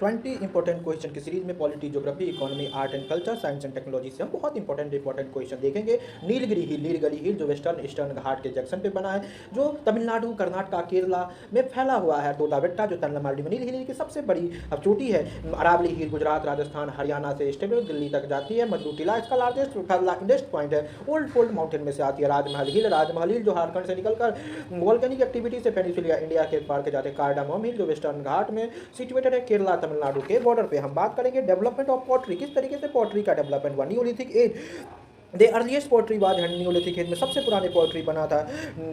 20 important question की series में polity, geography, economy, art and culture, science and technology से हम बहुत इंपॉर्टेंट क्वेश्चन देखेंगे। नीलगिरी हिल जो वेस्टर्न ईस्टर्न घाट के जंक्शन पे बना है, जो तमिलनाडु, कर्नाटक, केरला में फैला हुआ है। तोदाबेट्टा जो तमिलनाडु में नीलगिरी की सबसे बड़ी अब चोटी है। अरावली हिल गुजरात, राजस्थान, हरियाणा से स्टेबल दिल्ली तक जाती है। मद्दू टीला इसका लार्जेस्ट पॉइंट है। ओल्ड फोल्ड माउंटेन में से आती है। राजमहल हिल जो झारखंड से निकलकर वोल्केनिक एक्टिविटी से पेनिसुलिया इंडिया के पार के जाते हैं। कार्डामम हिल जो वेस्टर्न घाट में सिचुएटेड है, केरला तमिलनाडु के बॉर्डर पे। हम बात करेंगे डेवलपमेंट ऑफ पॉटरी, किस तरीके से पॉटरी का डेवलपमेंट हुआ। Neolithic age the earliest pottery was hand. Neolithic age में सबसे पुराने पोट्री बना था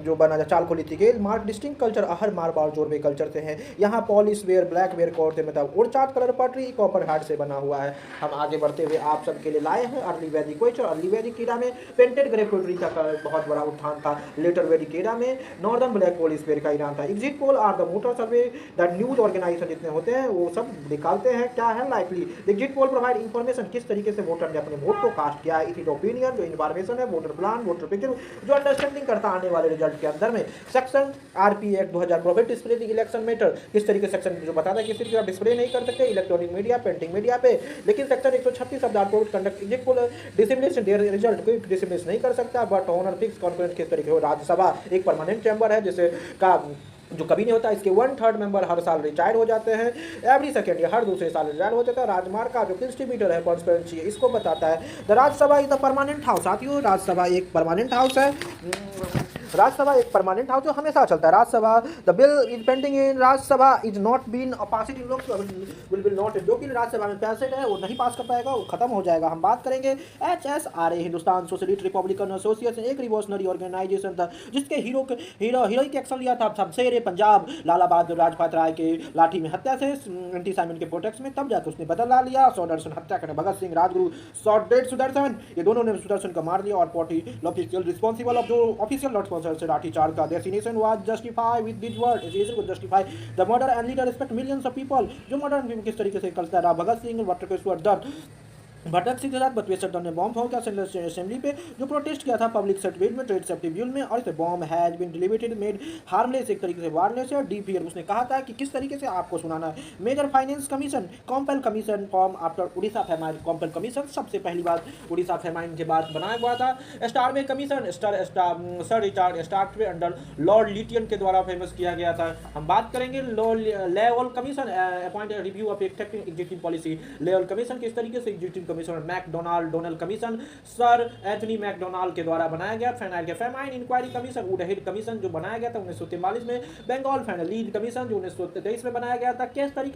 जो बना था chalcolithic age. Mark distinct culture Ahar Marwar Jorwe culture से हैं। यहाँ polish ware, black ware code से मतलब और chart colour pottery copper heart से बना हुआ है। हम आगे बढ़ते हुए आप सबके लिए लाए हैं अर्ली वैदिक क्वेश्चन। अर्ली वैदिक कीड़ा में पेंटेड ग्रे पोट्री का बहुत बड़ा उत्थान था। लेटर वैदिक कीड़ा में नॉर्दर्न ब्लैक पॉलिश वेयर का ईरान था। Exit poll are the motor survey that news organisation जितने होते हैं वो सब निकालते हैं क्या है likely. Exit poll provide information, किस तरीके से वोटर ने अपने वोट को कास्ट किया है। इट ओपिनियन जो इन्फॉर्मेशन है, वोटर प्लान, वोटर पिक्चर जो अंडरस्टैंडिंग करता आने वाले रिजल्ट के अंदर में। Section RP act 2000 profit display election matter, किस तरीके से सेक्शन जो बताता है किस तरीके से आप डिस्प्ले नहीं कर सकते इलेक्ट्रॉनिक मीडिया, प्रिंटिंग मीडिया पे। लेकिन section 136 of the code conduct exit dissemination there result कोई डिसिमिनेट नहीं कर सकता। बट ऑनर फिक्स कॉन्फ्रेंस किस तरीके हो। राज्यसभा एक परमानेंट चैम्बर है जिसे का जो कभी नहीं होता। इसके 1/3 मेंबर हर साल रिटायर हो जाते हैं। एवरी सेकेंड या हर दूसरे साल रिटायर हो जाता है। राजमार्ग का जो डिस्ट्रीब्यूटर है ट्रांसपेरेंसी इसको बताता है। The Rajya Sabha is the permanent house. साथियों राज्यसभा एक परमानेंट हाउस है। राज्यसभा एक परमानेंट हाउस जो हमेशा चलता है। Rajya Sabha the bill is pending in Rajya Sabha is not been passed in Lok Sabha will not, जो कि राज्यसभा में पैसेड है वो नहीं पास कर पाएगा, वो खत्म हो जाएगा। हम बात करेंगे HSRA Hindustan socialist Republican association, एक रिवॉल्यूशनरी ऑर्गेनाइजेशन था जिसके हीरोइक एक्शन लिया था शमशेर पंजाब लाला बहादुर राजपात राय के लाठी में हत्या से एंटी साइमन के प्रोटेक्ट में। तब जाकर उसने बदला लिया। सुदर्शन हत्या करने भगत सिंह, राजगुरु शॉट डेड सुदर्शन, ये दोनों ने सुदर्शन को मार दिया। और पार्टी ऑफिशियल रिस्पॉन्सिबल ऑफ जो ऑफिशियल से लाठीचार्ज का destination was justify with this word, is को justify the murder and leader respect millions of people. जो मर्डर किस तरीके से करता रहा भगत सिंह, बटरकेश्वर दत्त भटक सिंह के साथ बटवेश्वर दत्त ने बॉम्ब फोड़ किया असेंबली पे जो प्रोटेस्ट किया था पब्लिक सर्टिफिकेट में ट्रेड सेफ्टी बिल में। और इस bomb has been deliberated made harmless, एक तरीके से वायरलेस है। डी फियर उसने कहा था कि किस तरीके से आपको सुनाना है। Major finance commission Campbell commission form after Orissa famine. Campbell commission सबसे पहली बार उड़ीसा फेमाइन के बाद बनाया हुआ था। स्टार में कमीशन सर रिचार्ड स्टार्ट में अंडर लॉर्ड लिटियन के द्वारा फेमस किया गया था। हम बात करेंगे Lyall commission appoint review of existing policy. Lyall commission किस तरीके से existing commission MacDonnell commission sir Anthony MacDonnell के द्वारा बनाया गया। Famine inquiry commission Woodhead commission जो बनाया गया था 1943 में। बंगाल फेमिना लीड कमीशन जो 1923 में बनाया गया था। किस तरीके